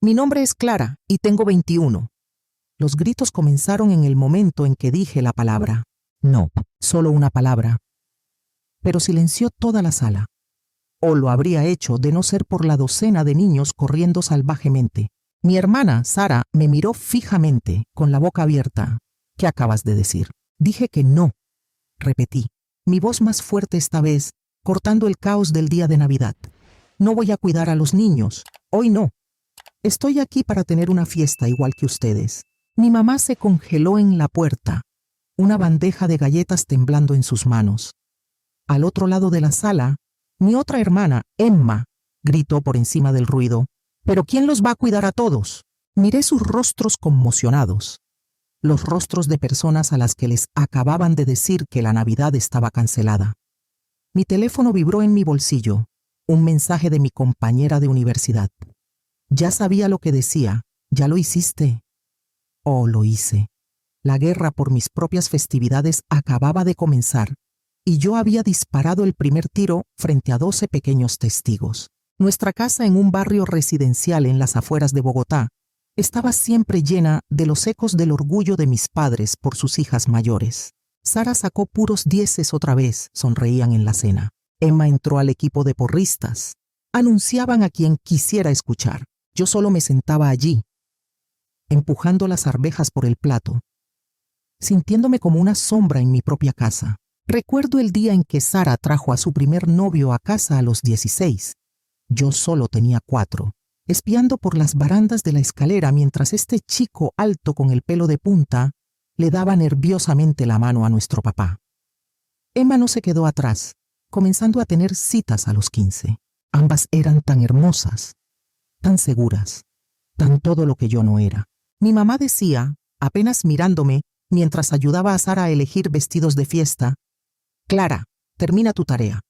Mi nombre es Clara y tengo 21. Los gritos comenzaron en el momento en que dije la palabra. No, solo una palabra. Pero silenció toda la sala. O lo habría hecho de no ser por la docena de niños corriendo salvajemente. Mi hermana, Sara, me miró fijamente, con la boca abierta. ¿Qué acabas de decir? Dije que no. Repetí, mi voz más fuerte esta vez, cortando el caos del día de Navidad. No voy a cuidar a los niños. Hoy no. Estoy aquí para tener una fiesta igual que ustedes. Mi mamá se congeló en la puerta, una bandeja de galletas temblando en sus manos. Al otro lado de la sala, mi otra hermana, Emma, gritó por encima del ruido. ¿Pero quién los va a cuidar a todos? Miré sus rostros conmocionados. Los rostros de personas a las que les acababan de decir que la Navidad estaba cancelada. Mi teléfono vibró en mi bolsillo. Un mensaje de mi compañera de universidad. Ya sabía lo que decía. ¿Ya lo hiciste? Oh, lo hice. La guerra por mis propias festividades acababa de comenzar, y yo había disparado el primer tiro frente a 12 pequeños testigos. Nuestra casa en un barrio residencial en las afueras de Bogotá estaba siempre llena de los ecos del orgullo de mis padres por sus hijas mayores. Sara sacó puros dieces otra vez, sonreían en la cena. Emma entró al equipo de porristas. Anunciaban a quien quisiera escuchar. Yo solo me sentaba allí, empujando las arvejas por el plato, sintiéndome como una sombra en mi propia casa. Recuerdo el día en que Sara trajo a su primer novio a casa a los 16. Yo solo tenía 4, espiando por las barandas de la escalera mientras este chico alto con el pelo de punta le daba nerviosamente la mano a nuestro papá. Emma no se quedó atrás, comenzando a tener citas a los 15. Ambas eran tan hermosas, tan seguras, tan todo lo que yo no era. Mi mamá decía, apenas mirándome, mientras ayudaba a Sara a elegir vestidos de fiesta, «Clara, termina tu tarea».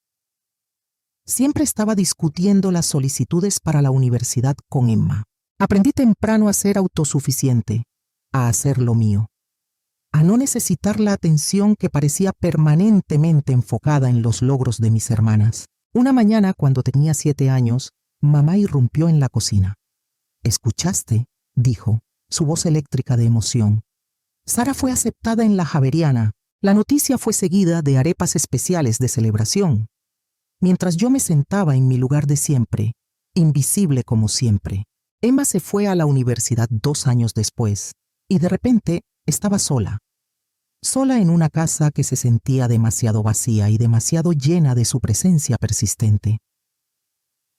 Siempre estaba discutiendo las solicitudes para la universidad con Emma. Aprendí temprano a ser autosuficiente, a hacer lo mío, a no necesitar la atención que parecía permanentemente enfocada en los logros de mis hermanas. Una mañana, cuando tenía 7 años, mamá irrumpió en la cocina. «¿Escuchaste?», dijo, su voz eléctrica de emoción. Sara fue aceptada en la Javeriana. La noticia fue seguida de arepas especiales de celebración. Mientras yo me sentaba en mi lugar de siempre, invisible como siempre, Emma se fue a la universidad 2 años después, y de repente estaba sola. Sola en una casa que se sentía demasiado vacía y demasiado llena de su presencia persistente.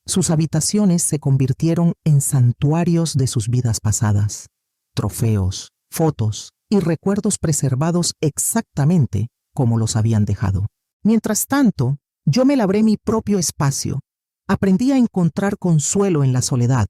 Sus habitaciones se convirtieron en santuarios de sus vidas pasadas, trofeos, fotos y recuerdos preservados exactamente como los habían dejado. Mientras tanto, yo me labré mi propio espacio, aprendí a encontrar consuelo en la soledad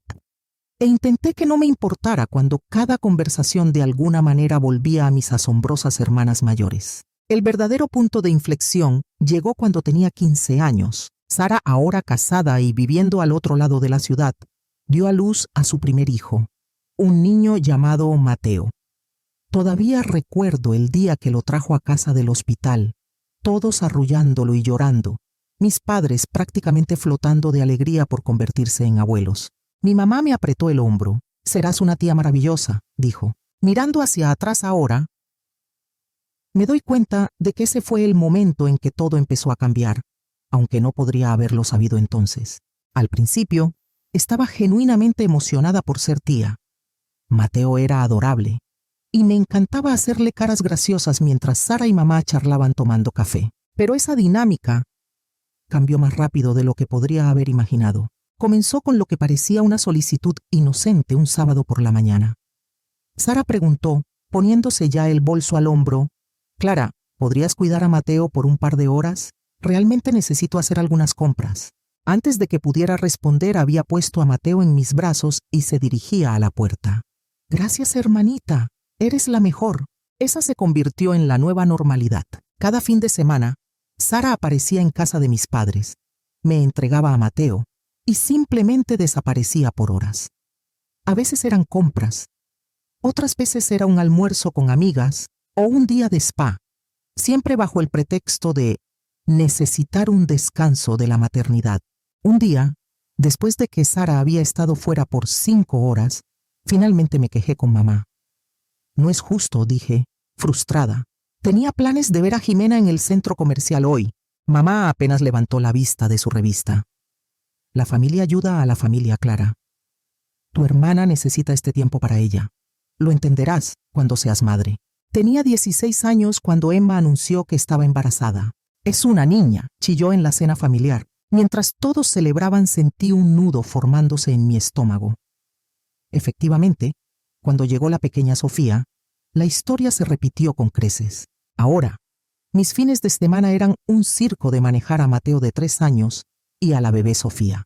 e intenté que no me importara cuando cada conversación de alguna manera volvía a mis asombrosas hermanas mayores. El verdadero punto de inflexión llegó cuando tenía 15 años. Sara, ahora casada y viviendo al otro lado de la ciudad, dio a luz a su primer hijo, un niño llamado Mateo. Todavía recuerdo el día que lo trajo a casa del hospital, todos arrullándolo y llorando, mis padres prácticamente flotando de alegría por convertirse en abuelos. Mi mamá me apretó el hombro. «Serás una tía maravillosa», dijo. Mirando hacia atrás ahora, me doy cuenta de que ese fue el momento en que todo empezó a cambiar, aunque no podría haberlo sabido entonces. Al principio, estaba genuinamente emocionada por ser tía. Mateo era adorable, y me encantaba hacerle caras graciosas mientras Sara y mamá charlaban tomando café. Pero esa dinámica cambió más rápido de lo que podría haber imaginado. Comenzó con lo que parecía una solicitud inocente un sábado por la mañana. Sara preguntó, poniéndose ya el bolso al hombro, «Clara, ¿podrías cuidar a Mateo por un par de horas? Realmente necesito hacer algunas compras». Antes de que pudiera responder, había puesto a Mateo en mis brazos y se dirigía a la puerta. «Gracias, hermanita. Eres la mejor». Esa se convirtió en la nueva normalidad. Cada fin de semana, Sara aparecía en casa de mis padres, me entregaba a Mateo y simplemente desaparecía por horas. A veces eran compras, otras veces era un almuerzo con amigas o un día de spa, siempre bajo el pretexto de necesitar un descanso de la maternidad. Un día, Después de que Sara había estado fuera por 5 horas, finalmente me quejé con mamá. No es justo, dije, frustrada. Tenía planes de ver a Jimena en el centro comercial hoy. Mamá apenas levantó la vista de su revista. La familia ayuda a la familia, Clara. Tu hermana necesita este tiempo para ella. Lo entenderás cuando seas madre. Tenía 16 años cuando Emma anunció que estaba embarazada. Es una niña, chilló en la cena familiar. Mientras todos celebraban sentí un nudo formándose en mi estómago. Efectivamente, cuando llegó la pequeña Sofía, la historia se repitió con creces. Ahora, mis fines de semana eran un circo de manejar a Mateo de 3 años y a la bebé Sofía.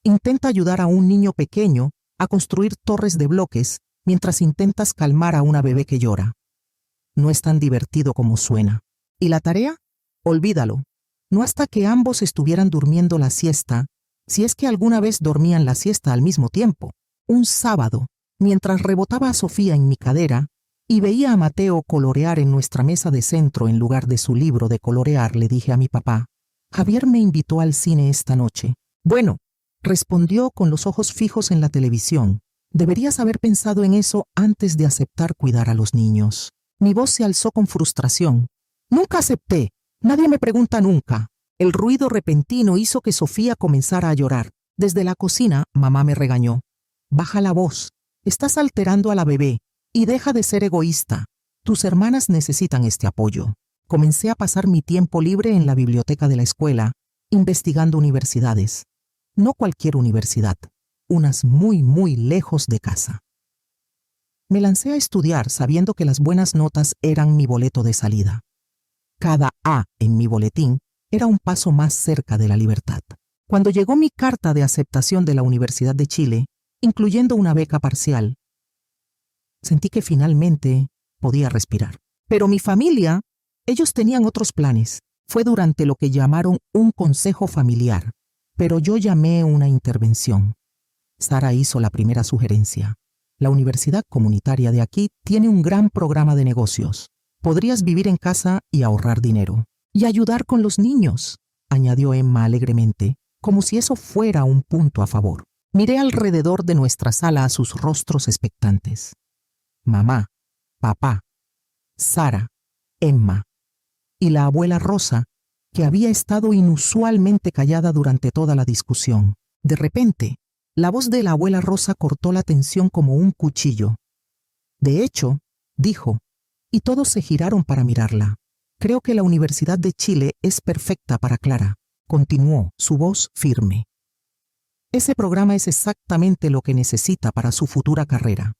Intenta ayudar a un niño pequeño a construir torres de bloques mientras intentas calmar a una bebé que llora. No es tan divertido como suena. ¿Y la tarea? Olvídalo. No hasta que ambos estuvieran durmiendo la siesta, si es que alguna vez dormían la siesta al mismo tiempo. Un sábado, mientras rebotaba a Sofía en mi cadera y veía a Mateo colorear en nuestra mesa de centro en lugar de su libro de colorear, le dije a mi papá: Javier me invitó al cine esta noche. Bueno, respondió con los ojos fijos en la televisión. Deberías haber pensado en eso antes de aceptar cuidar a los niños. Mi voz se alzó con frustración. Nunca acepté. Nadie me pregunta nunca. El ruido repentino hizo que Sofía comenzara a llorar. Desde la cocina, mamá me regañó. Baja la voz. Estás alterando a la bebé. Y deja de ser egoísta. Tus hermanas necesitan este apoyo. Comencé a pasar mi tiempo libre en la biblioteca de la escuela, investigando universidades. No cualquier universidad, unas muy, muy lejos de casa. Me lancé a estudiar sabiendo que las buenas notas eran mi boleto de salida. Cada A en mi boletín era un paso más cerca de la libertad. Cuando llegó mi carta de aceptación de la Universidad de Chile, incluyendo una beca parcial, sentí que finalmente podía respirar. Pero mi familia, ellos tenían otros planes. Fue durante lo que llamaron un consejo familiar, pero yo llamé una intervención. Sara hizo la primera sugerencia. La universidad comunitaria de aquí tiene un gran programa de negocios. Podrías vivir en casa y ahorrar dinero. Y ayudar con los niños, añadió Emma alegremente, como si eso fuera un punto a favor. Miré alrededor de nuestra sala a sus rostros expectantes. Mamá, papá, Sara, Emma y la abuela Rosa, que había estado inusualmente callada durante toda la discusión. De repente, la voz de la abuela Rosa cortó la tensión como un cuchillo. De hecho, dijo, y todos se giraron para mirarla. Creo que la Universidad de Chile es perfecta para Clara, continuó, su voz firme. Ese programa es exactamente lo que necesita para su futura carrera.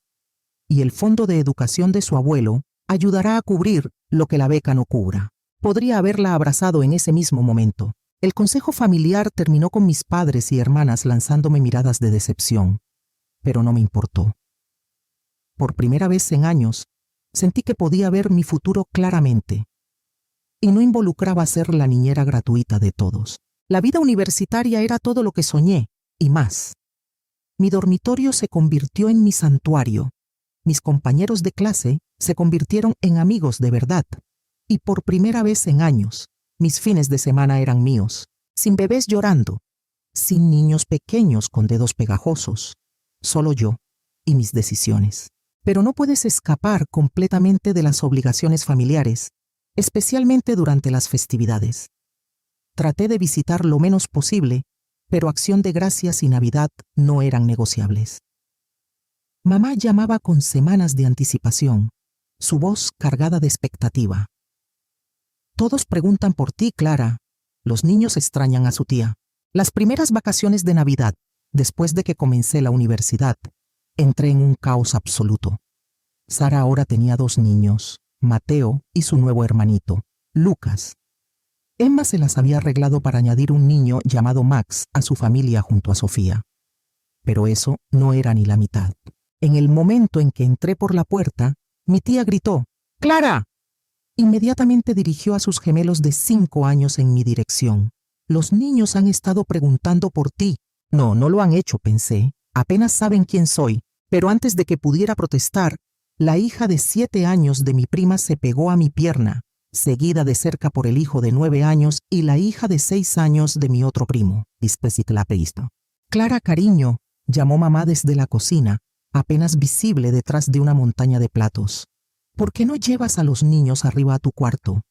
Y el fondo de educación de su abuelo ayudará a cubrir lo que la beca no cubra. Podría haberla abrazado en ese mismo momento. El consejo familiar terminó con mis padres y hermanas lanzándome miradas de decepción, pero no me importó. Por primera vez en años, sentí que podía ver mi futuro claramente, y no involucraba ser la niñera gratuita de todos. La vida universitaria era todo lo que soñé, y más. Mi dormitorio se convirtió en mi santuario. Mis compañeros de clase se convirtieron en amigos de verdad, y por primera vez en años, mis fines de semana eran míos, sin bebés llorando, sin niños pequeños con dedos pegajosos, solo yo y mis decisiones. Pero no puedes escapar completamente de las obligaciones familiares, especialmente durante las festividades. Traté de visitar lo menos posible, pero Acción de Gracias y Navidad no eran negociables. Mamá llamaba con semanas de anticipación, su voz cargada de expectativa. Todos preguntan por ti, Clara. Los niños extrañan a su tía. Las primeras vacaciones de Navidad, después de que comencé la universidad, entré en un caos absoluto. Sara ahora tenía 2 niños, Mateo y su nuevo hermanito, Lucas. Emma se las había arreglado para añadir un niño llamado Max a su familia junto a Sofía. Pero eso no era ni la mitad. En el momento en que entré por la puerta, mi tía gritó, ¡Clara! Inmediatamente dirigió a sus gemelos de 5 años en mi dirección. Los niños han estado preguntando por ti. No, no lo han hecho, pensé. Apenas saben quién soy. Pero antes de que pudiera protestar, la hija de 7 años de mi prima se pegó a mi pierna, seguida de cerca por el hijo de 9 años y la hija de 6 años de mi otro primo. Clara, cariño, llamó mamá desde la cocina, apenas visible detrás de una montaña de platos. ¿Por qué no llevas a los niños arriba a tu cuarto?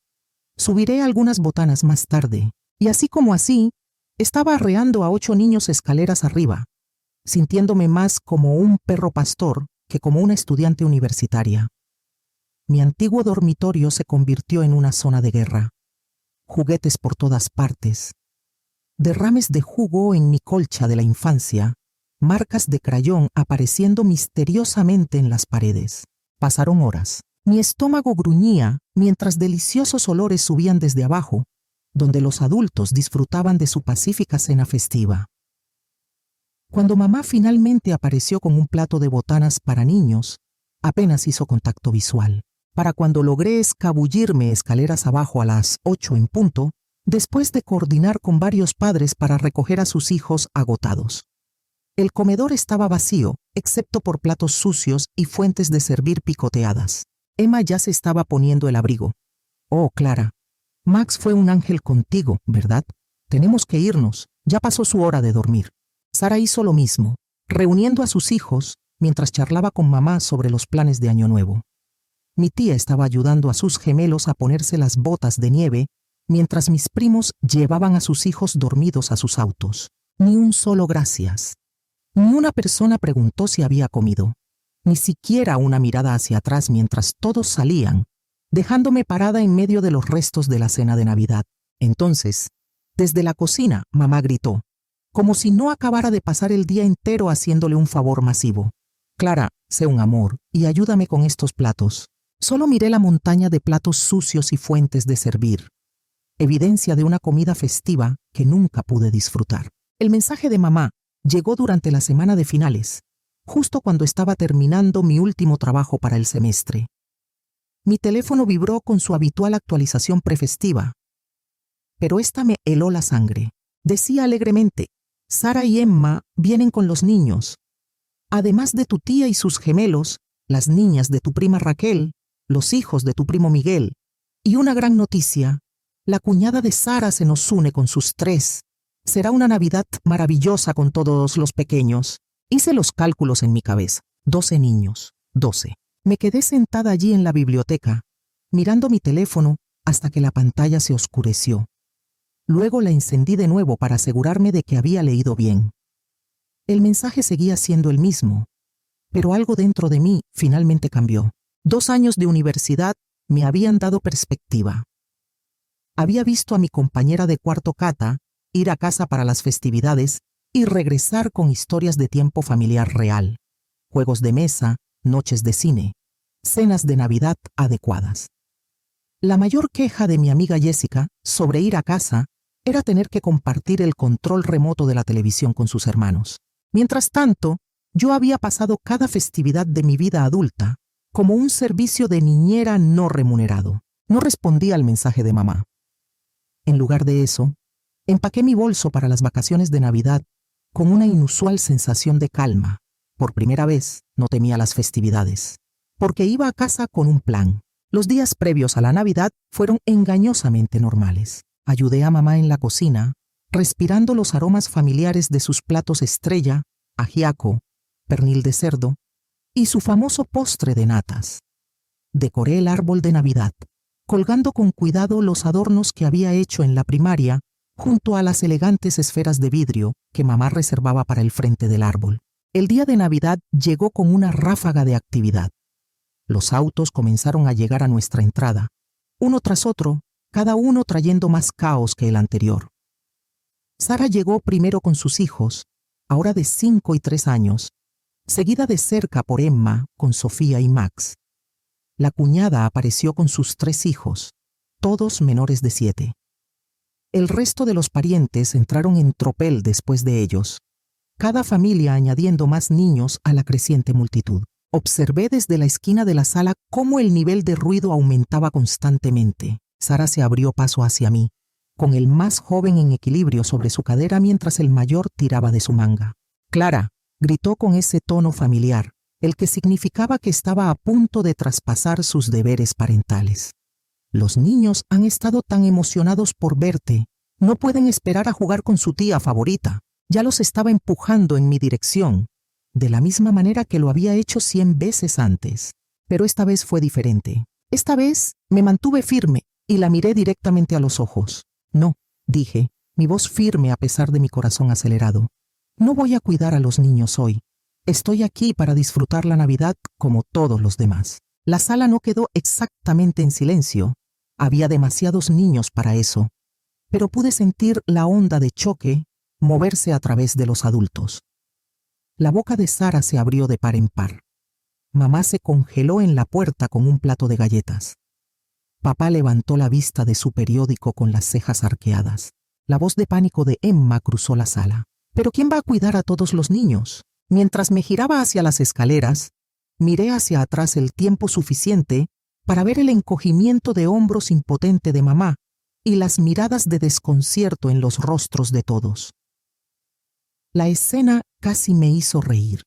Subiré algunas botanas más tarde. Y así como así, estaba arreando a 8 niños escaleras arriba, sintiéndome más como un perro pastor que como una estudiante universitaria. Mi antiguo dormitorio se convirtió en una zona de guerra. Juguetes por todas partes. Derrames de jugo en mi colcha de la infancia, marcas de crayón apareciendo misteriosamente en las paredes. Pasaron horas. Mi estómago gruñía mientras deliciosos olores subían desde abajo, donde los adultos disfrutaban de su pacífica cena festiva. Cuando mamá finalmente apareció con un plato de botanas para niños, apenas hizo contacto visual. Para cuando logré escabullirme escaleras abajo a las 8 en punto, después de coordinar con varios padres para recoger a sus hijos agotados. El comedor estaba vacío, excepto por platos sucios y fuentes de servir picoteadas. Emma ya se estaba poniendo el abrigo. Oh, Clara, Max fue un ángel contigo, ¿verdad? Tenemos que irnos, ya pasó su hora de dormir. Sara hizo lo mismo, reuniendo a sus hijos mientras charlaba con mamá sobre los planes de Año Nuevo. Mi tía estaba ayudando a sus gemelos a ponerse las botas de nieve mientras mis primos llevaban a sus hijos dormidos a sus autos. Ni un solo gracias. Ni una persona preguntó si había comido. Ni siquiera una mirada hacia atrás mientras todos salían, dejándome parada en medio de los restos de la cena de Navidad. Entonces, desde la cocina, mamá gritó, como si no acabara de pasar el día entero haciéndole un favor masivo. Clara, sé un amor y ayúdame con estos platos. Solo miré la montaña de platos sucios y fuentes de servir, evidencia de una comida festiva que nunca pude disfrutar. El mensaje de mamá llegó durante la semana de finales, justo cuando estaba terminando mi último trabajo para el semestre. Mi teléfono vibró con su habitual actualización prefestiva, pero esta me heló la sangre. Decía alegremente, Sara y Emma vienen con los niños. Además de tu tía y sus gemelos, las niñas de tu prima Raquel, los hijos de tu primo Miguel, y una gran noticia, la cuñada de Sara se nos une con sus 3. Será una Navidad maravillosa con todos los pequeños. Hice los cálculos en mi cabeza. 12 niños. 12. Me quedé sentada allí en la biblioteca, mirando mi teléfono hasta que la pantalla se oscureció. Luego la encendí de nuevo para asegurarme de que había leído bien. El mensaje seguía siendo el mismo, pero algo dentro de mí finalmente cambió. 2 años de universidad me habían dado perspectiva. Había visto a mi compañera de cuarto Cata ir a casa para las festividades y regresar con historias de tiempo familiar real, juegos de mesa, noches de cine, cenas de Navidad adecuadas. La mayor queja de mi amiga Jessica sobre ir a casa era tener que compartir el control remoto de la televisión con sus hermanos. Mientras tanto, yo había pasado cada festividad de mi vida adulta como un servicio de niñera no remunerado. No respondí al mensaje de mamá. En lugar de eso, empaqué mi bolso para las vacaciones de Navidad con una inusual sensación de calma. Por primera vez no temía las festividades, porque iba a casa con un plan. Los días previos a la Navidad fueron engañosamente normales. Ayudé a mamá en la cocina, respirando los aromas familiares de sus platos estrella, ajiaco, pernil de cerdo y su famoso postre de natas. Decoré el árbol de Navidad, colgando con cuidado los adornos que había hecho en la primaria junto a las elegantes esferas de vidrio que mamá reservaba para el frente del árbol. El día de Navidad llegó con una ráfaga de actividad. Los autos comenzaron a llegar a nuestra entrada, uno tras otro, cada uno trayendo más caos que el anterior. Sara llegó primero con sus hijos, ahora de 5 y 3 años, seguida de cerca por Emma con Sofía y Max. La cuñada apareció con sus 3 hijos, todos menores de 7. El resto de los parientes entraron en tropel después de ellos, cada familia añadiendo más niños a la creciente multitud. Observé desde la esquina de la sala cómo el nivel de ruido aumentaba constantemente. Sara se abrió paso hacia mí, con el más joven en equilibrio sobre su cadera mientras el mayor tiraba de su manga. «Clara», gritó con ese tono familiar, el que significaba que estaba a punto de traspasar sus deberes parentales. «Los niños han estado tan emocionados por verte. No pueden esperar a jugar con su tía favorita». Ya los estaba empujando en mi dirección, de la misma manera que lo había hecho 100 veces antes. Pero esta vez fue diferente. Esta vez me mantuve firme y la miré directamente a los ojos. No, dije, mi voz firme a pesar de mi corazón acelerado. No voy a cuidar a los niños hoy. Estoy aquí para disfrutar la Navidad como todos los demás. La sala no quedó exactamente en silencio. Había demasiados niños para eso. Pero pude sentir la onda de choque moverse a través de los adultos. La boca de Sara se abrió de par en par. Mamá se congeló en la puerta con un plato de galletas. Papá levantó la vista de su periódico con las cejas arqueadas. La voz de pánico de Emma cruzó la sala. ¿Pero quién va a cuidar a todos los niños? Mientras me giraba hacia las escaleras, miré hacia atrás el tiempo suficiente para ver el encogimiento de hombros impotente de mamá y las miradas de desconcierto en los rostros de todos. La escena casi me hizo reír.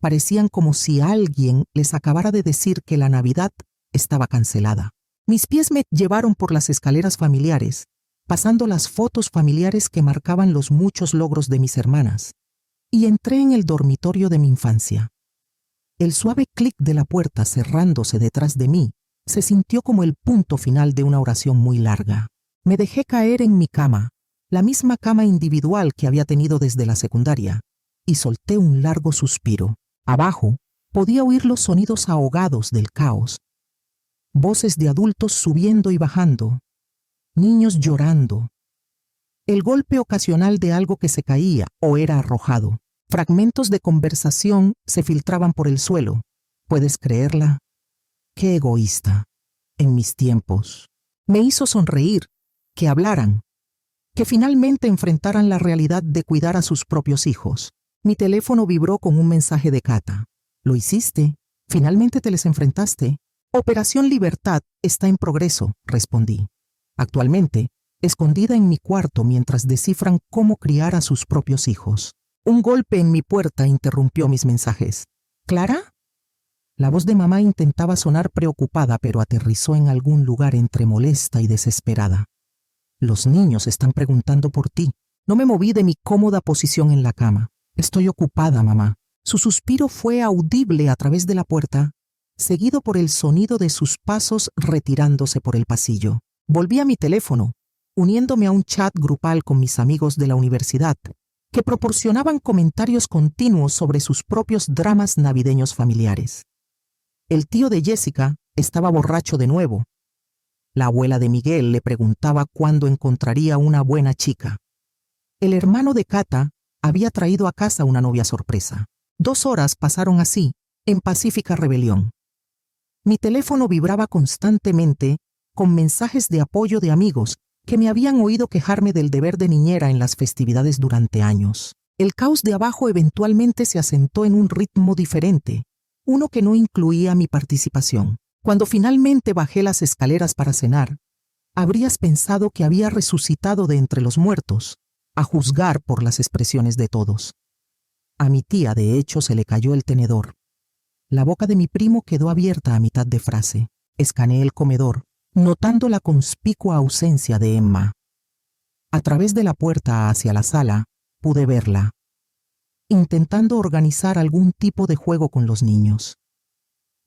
Parecían como si alguien les acabara de decir que la Navidad estaba cancelada. Mis pies me llevaron por las escaleras familiares, pasando las fotos familiares que marcaban los muchos logros de mis hermanas, y entré en el dormitorio de mi infancia. El suave clic de la puerta cerrándose detrás de mí se sintió como el punto final de una oración muy larga. Me dejé caer en mi cama, la misma cama individual que había tenido desde la secundaria, y solté un largo suspiro. Abajo podía oír los sonidos ahogados del caos. Voces de adultos subiendo y bajando, niños llorando, el golpe ocasional de algo que se caía o era arrojado. Fragmentos de conversación se filtraban por el suelo. ¿Puedes creerla? Qué egoísta. En mis tiempos. Me hizo sonreír, que hablaran, que finalmente enfrentaran la realidad de cuidar a sus propios hijos. Mi teléfono vibró con un mensaje de Cata. ¿Lo hiciste? ¿Finalmente te les enfrentaste? Operación Libertad está en progreso, respondí. Actualmente, escondida en mi cuarto mientras descifran cómo criar a sus propios hijos. Un golpe en mi puerta interrumpió mis mensajes. ¿Clara? La voz de mamá intentaba sonar preocupada, pero aterrizó en algún lugar entre molesta y desesperada. Los niños están preguntando por ti. No me moví de mi cómoda posición en la cama. Estoy ocupada, mamá. Su suspiro fue audible a través de la puerta, seguido por el sonido de sus pasos retirándose por el pasillo. Volví a mi teléfono, uniéndome a un chat grupal con mis amigos de la universidad, que proporcionaban comentarios continuos sobre sus propios dramas navideños familiares. El tío de Jessica estaba borracho de nuevo. La abuela de Miguel le preguntaba cuándo encontraría una buena chica. El hermano de Cata había traído a casa una novia sorpresa. 2 horas pasaron así, en pacífica rebelión. Mi teléfono vibraba constantemente con mensajes de apoyo de amigos que me habían oído quejarme del deber de niñera en las festividades durante años. El caos de abajo eventualmente se asentó en un ritmo diferente, uno que no incluía mi participación. Cuando finalmente bajé las escaleras para cenar, habrías pensado que había resucitado de entre los muertos, a juzgar por las expresiones de todos. A mi tía, de hecho, se le cayó el tenedor. La boca de mi primo quedó abierta a mitad de frase. Escaneé el comedor, notando la conspicua ausencia de Emma. A través de la puerta hacia la sala, pude verla, intentando organizar algún tipo de juego con los niños.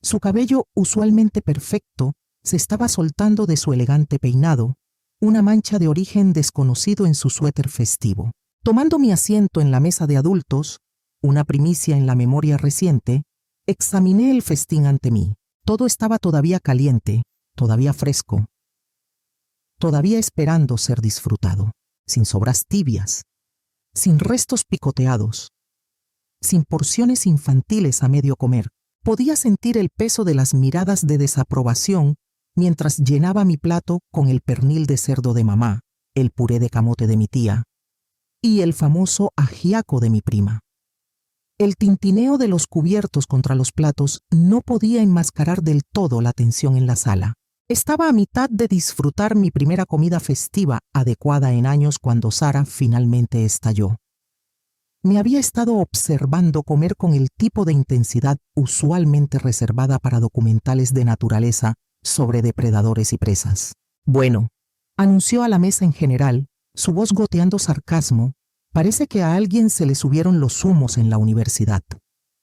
Su cabello, usualmente perfecto, se estaba soltando de su elegante peinado, una mancha de origen desconocido en su suéter festivo. Tomando mi asiento en la mesa de adultos, una primicia en la memoria reciente, examiné el festín ante mí. Todo estaba todavía caliente, todavía fresco, todavía esperando ser disfrutado, sin sobras tibias, sin restos picoteados, sin porciones infantiles a medio comer. Podía sentir el peso de las miradas de desaprobación mientras llenaba mi plato con el pernil de cerdo de mamá, el puré de camote de mi tía y el famoso ajiaco de mi prima. El tintineo de los cubiertos contra los platos no podía enmascarar del todo la tensión en la sala. Estaba a mitad de disfrutar mi primera comida festiva adecuada en años cuando Sara finalmente estalló. Me había estado observando comer con el tipo de intensidad usualmente reservada para documentales de naturaleza sobre depredadores y presas. Bueno, anunció a la mesa en general, su voz goteando sarcasmo, Parece que a alguien se le subieron los humos en la universidad.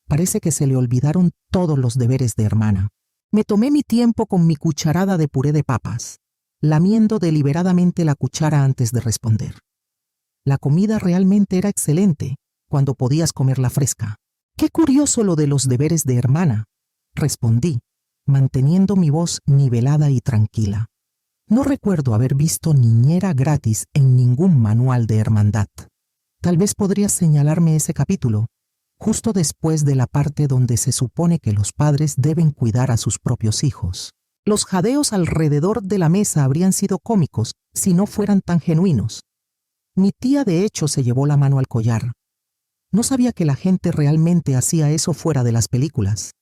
Parece que se le olvidaron todos los deberes de hermana. Me tomé mi tiempo con mi cucharada de puré de papas, lamiendo deliberadamente la cuchara antes de responder. La comida realmente era excelente, cuando podías comerla fresca. Qué curioso lo de los deberes de hermana, respondí, manteniendo mi voz nivelada y tranquila. No recuerdo haber visto niñera gratis en ningún manual de hermandad. Tal vez podrías señalarme ese capítulo, justo después de la parte donde se supone que los padres deben cuidar a sus propios hijos. Los jadeos alrededor de la mesa habrían sido cómicos si no fueran tan genuinos. Mi tía de hecho se llevó la mano al collar. No sabía que la gente realmente hacía eso fuera de las películas.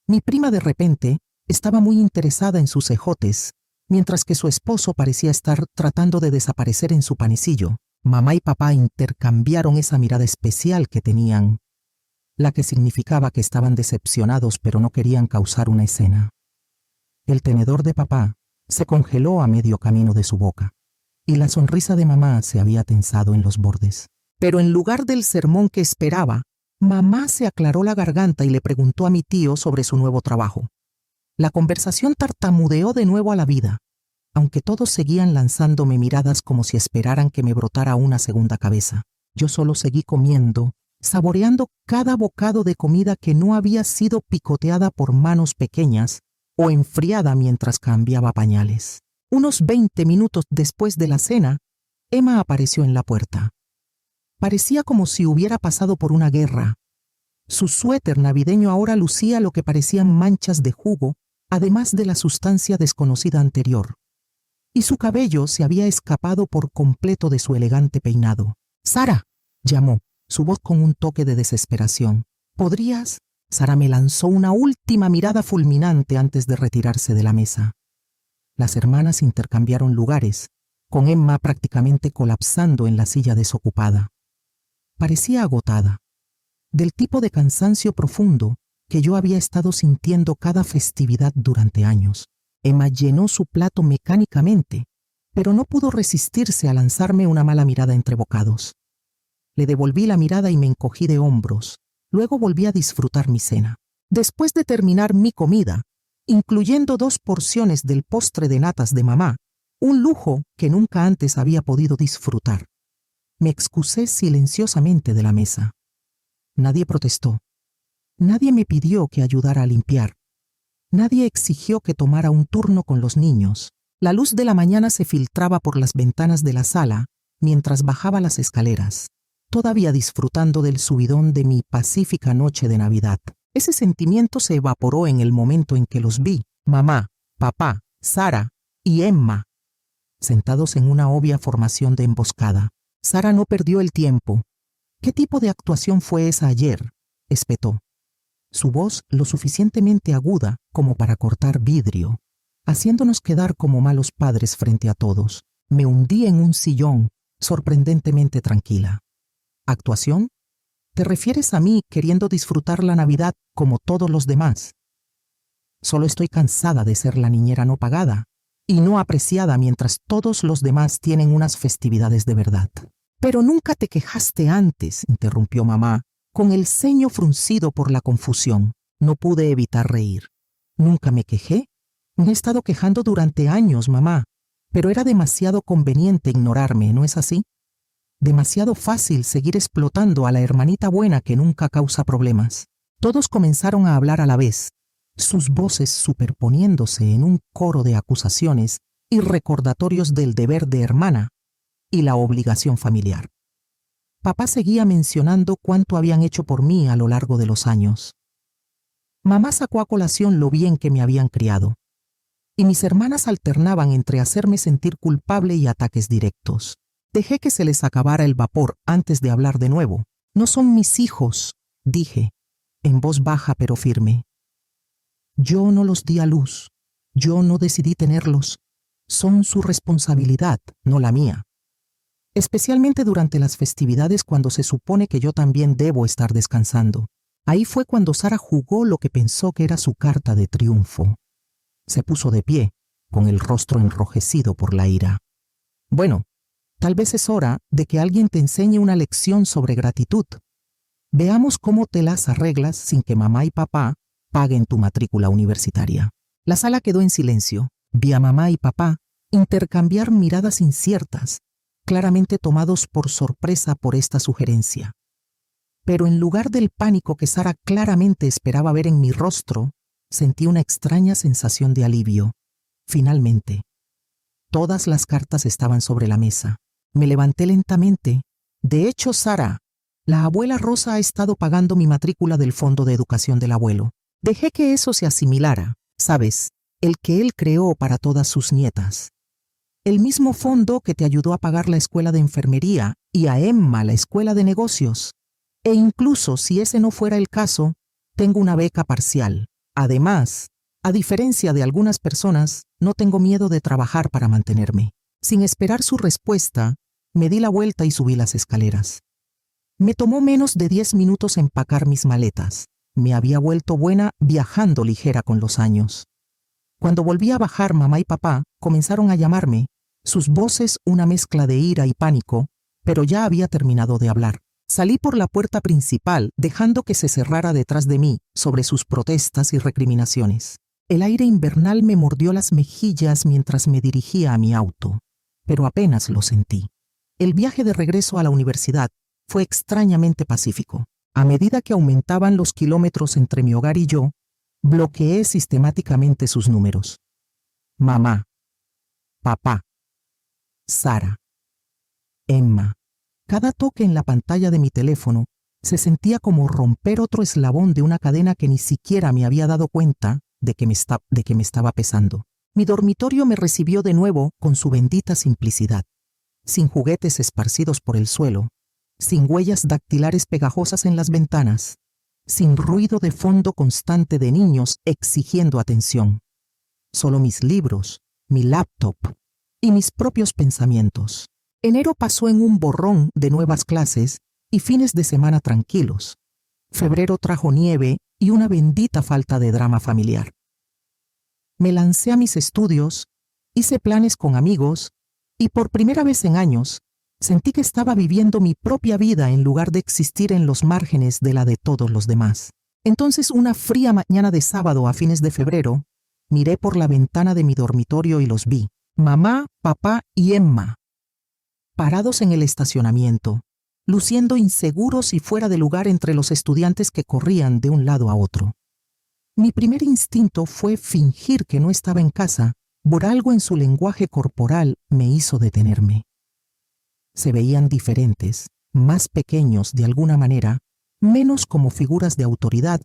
Mi prima de repente estaba muy interesada en sus ejotes, mientras que su esposo parecía estar tratando de desaparecer en su panecillo. Mamá y papá intercambiaron esa mirada especial que tenían, la que significaba que estaban decepcionados pero no querían causar una escena. El tenedor de papá se congeló a medio camino de su boca, y la sonrisa de mamá se había tensado en los bordes. Pero en lugar del sermón que esperaba, mamá se aclaró la garganta y le preguntó a mi tío sobre su nuevo trabajo. La conversación tartamudeó de nuevo a la vida, aunque todos seguían lanzándome miradas como si esperaran que me brotara una segunda cabeza. Yo solo seguí comiendo, saboreando cada bocado de comida que no había sido picoteada por manos pequeñas o enfriada mientras cambiaba pañales. Unos 20 minutos después de la cena, Emma apareció en la puerta. Parecía como si hubiera pasado por una guerra. Su suéter navideño ahora lucía lo que parecían manchas de jugo, además de la sustancia desconocida anterior. Y su cabello se había escapado por completo de su elegante peinado. «Sara», llamó, su voz con un toque de desesperación. «¿Podrías?» Sara me lanzó una última mirada fulminante antes de retirarse de la mesa. Las hermanas intercambiaron lugares, con Emma prácticamente colapsando en la silla desocupada. Parecía agotada, del tipo de cansancio profundo que yo había estado sintiendo cada festividad durante años. Emma llenó su plato mecánicamente, pero no pudo resistirse a lanzarme una mala mirada entre bocados. Le devolví la mirada y me encogí de hombros. Luego volví a disfrutar mi cena. Después de terminar mi comida, incluyendo 2 porciones del postre de natas de mamá, un lujo que nunca antes había podido disfrutar, me excusé silenciosamente de la mesa. Nadie protestó. Nadie me pidió que ayudara a limpiar. Nadie exigió que tomara un turno con los niños. La luz de la mañana se filtraba por las ventanas de la sala mientras bajaba las escaleras, todavía disfrutando del subidón de mi pacífica noche de Navidad. Ese sentimiento se evaporó en el momento en que los vi, mamá, papá, Sara y Emma, sentados en una obvia formación de emboscada. Sara no perdió el tiempo. «¿Qué tipo de actuación fue esa ayer?», espetó. Su voz lo suficientemente aguda como para cortar vidrio, haciéndonos quedar como malos padres frente a todos. Me hundí en un sillón, sorprendentemente tranquila. ¿Actuación? ¿Te refieres a mí queriendo disfrutar la Navidad como todos los demás? Solo estoy cansada de ser la niñera no pagada y no apreciada mientras todos los demás tienen unas festividades de verdad. «Pero nunca te quejaste antes», interrumpió mamá, con el ceño fruncido por la confusión. No pude evitar reír. «¿Nunca me quejé? Me he estado quejando durante años, mamá, pero era demasiado conveniente ignorarme, ¿no es así? Demasiado fácil seguir explotando a la hermanita buena que nunca causa problemas». Todos comenzaron a hablar a la vez, sus voces superponiéndose en un coro de acusaciones y recordatorios del deber de hermana y la obligación familiar. Papá seguía mencionando cuánto habían hecho por mí a lo largo de los años. Mamá sacó a colación lo bien que me habían criado, y mis hermanas alternaban entre hacerme sentir culpable y ataques directos. Dejé que se les acabara el vapor antes de hablar de nuevo. «No son mis hijos», dije, en voz baja pero firme. «Yo no los di a luz. Yo no decidí tenerlos. Son su responsabilidad, no la mía. Especialmente durante las festividades cuando se supone que yo también debo estar descansando». Ahí fue cuando Sara jugó lo que pensó que era su carta de triunfo. Se puso de pie, con el rostro enrojecido por la ira. «Bueno, Tal vez es hora de que alguien te enseñe una lección sobre gratitud. Veamos cómo te las arreglas sin que mamá y papá paguen tu matrícula universitaria. La sala quedó en silencio. Vi a mamá y papá intercambiar miradas inciertas, claramente tomados por sorpresa por esta sugerencia. Pero en lugar del pánico que Sara claramente esperaba ver en mi rostro, sentí una extraña sensación de alivio. Finalmente, todas las cartas estaban sobre la mesa. Me levanté lentamente. De hecho, Sara, la abuela Rosa ha estado pagando mi matrícula del Fondo de Educación del abuelo. Dejé que eso se asimilara, ¿sabes? El que él creó para todas sus nietas. El mismo fondo que te ayudó a pagar la escuela de enfermería y a Emma la escuela de negocios. E incluso si ese no fuera el caso, tengo una beca parcial. Además, a diferencia de algunas personas, no tengo miedo de trabajar para mantenerme. Sin esperar su respuesta, me di la vuelta y subí las escaleras. Me tomó menos de 10 minutos empacar mis maletas. Me había vuelto buena viajando ligera con los años. Cuando volví a bajar, mamá y papá comenzaron a llamarme, sus voces una mezcla de ira y pánico, pero ya había terminado de hablar. Salí por la puerta principal, dejando que se cerrara detrás de mí sobre sus protestas y recriminaciones. El aire invernal me mordió las mejillas mientras me dirigía a mi auto, pero apenas lo sentí. El viaje de regreso a la universidad fue extrañamente pacífico. A medida que aumentaban los kilómetros entre mi hogar y yo, bloqueé sistemáticamente sus números. Mamá, papá, Sara, Emma. Cada toque en la pantalla de mi teléfono se sentía como romper otro eslabón de una cadena que ni siquiera me había dado cuenta de que me estaba pesando. Mi dormitorio me recibió de nuevo con su bendita simplicidad, sin juguetes esparcidos por el suelo, sin huellas dactilares pegajosas en las ventanas, sin ruido de fondo constante de niños exigiendo atención. Solo mis libros, mi laptop y mis propios pensamientos. Enero pasó en un borrón de nuevas clases y fines de semana tranquilos. Febrero trajo nieve y una bendita falta de drama familiar. Me lancé a mis estudios, hice planes con amigos y por primera vez en años sentí que estaba viviendo mi propia vida en lugar de existir en los márgenes de la de todos los demás. Entonces, una fría mañana de sábado a fines de febrero, miré por la ventana de mi dormitorio y los vi. Mamá, papá y Emma, parados en el estacionamiento, luciendo inseguros y fuera de lugar entre los estudiantes que corrían de un lado a otro. Mi primer instinto fue fingir que no estaba en casa, por algo en su lenguaje corporal me hizo detenerme. Se veían diferentes, más pequeños de alguna manera, menos como figuras de autoridad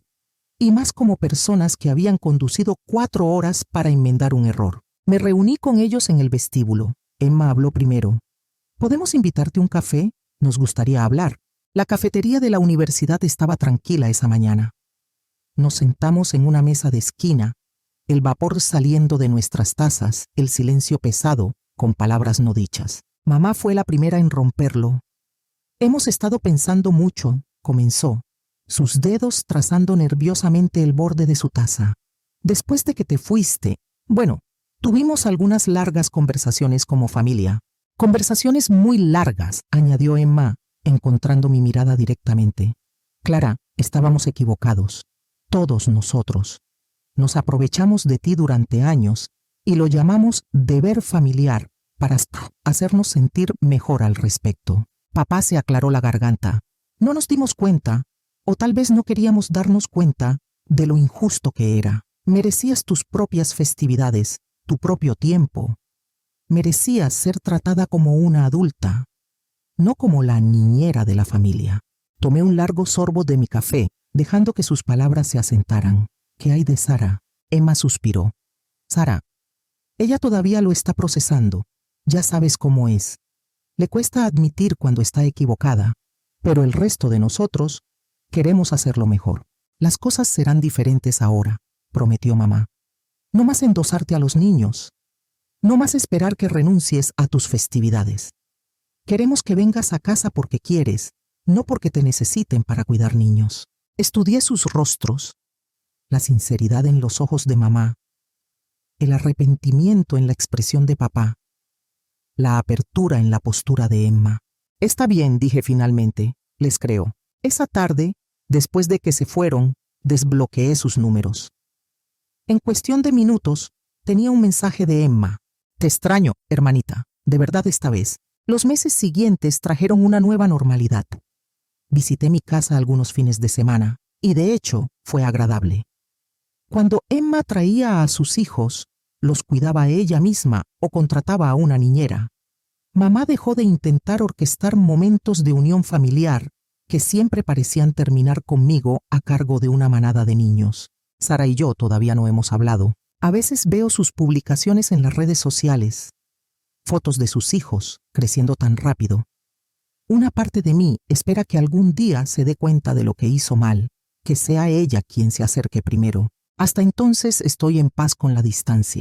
y más como personas que habían conducido 4 horas para enmendar un error. Me reuní con ellos en el vestíbulo. Emma habló primero. ¿Podemos invitarte a un café? Nos gustaría hablar. La cafetería de la universidad estaba tranquila esa mañana. Nos sentamos en una mesa de esquina, el vapor saliendo de nuestras tazas, el silencio pesado, con palabras no dichas. Mamá fue la primera en romperlo. Hemos estado pensando mucho, comenzó, sus dedos trazando nerviosamente el borde de su taza. Después de que te fuiste, tuvimos algunas largas conversaciones como familia. Conversaciones muy largas, añadió Emma, encontrando mi mirada directamente. Clara, estábamos equivocados. Todos nosotros. Nos aprovechamos de ti durante años y lo llamamos deber familiar para hacernos sentir mejor al respecto. Papá se aclaró la garganta. No nos dimos cuenta, o tal vez no queríamos darnos cuenta, de lo injusto que era. Merecías tus propias festividades, tu propio tiempo. Merecías ser tratada como una adulta, no como la niñera de la familia. Tomé un largo sorbo de mi café, dejando que sus palabras se asentaran. ¿Qué hay de Sara? Emma suspiró. Sara, ella todavía lo está procesando. Ya sabes cómo es. Le cuesta admitir cuando está equivocada, pero el resto de nosotros queremos hacerlo mejor. Las cosas serán diferentes ahora, prometió mamá. No más endosarte a los niños. No más esperar que renuncies a tus festividades. Queremos que vengas a casa porque quieres, no porque te necesiten para cuidar niños. Estudié sus rostros, la sinceridad en los ojos de mamá, el arrepentimiento en la expresión de papá. la apertura en la postura de Emma. Está bien, dije finalmente, les creo. Esa tarde, después de que se fueron, desbloqueé sus números. En cuestión de minutos, tenía un mensaje de Emma. Te extraño, hermanita, de verdad esta vez. Los meses siguientes trajeron una nueva normalidad. Visité mi casa algunos fines de semana, y de hecho fue agradable. Cuando Emma traía a sus hijos, los cuidaba ella misma o contrataba a una niñera. Mamá dejó de intentar orquestar momentos de unión familiar que siempre parecían terminar conmigo a cargo de una manada de niños. Sara y yo todavía no hemos hablado. A veces veo sus publicaciones en las redes sociales. Fotos de sus hijos, creciendo tan rápido. Una parte de mí espera que algún día se dé cuenta de lo que hizo mal, que sea ella quien se acerque primero. Hasta entonces estoy en paz con la distancia.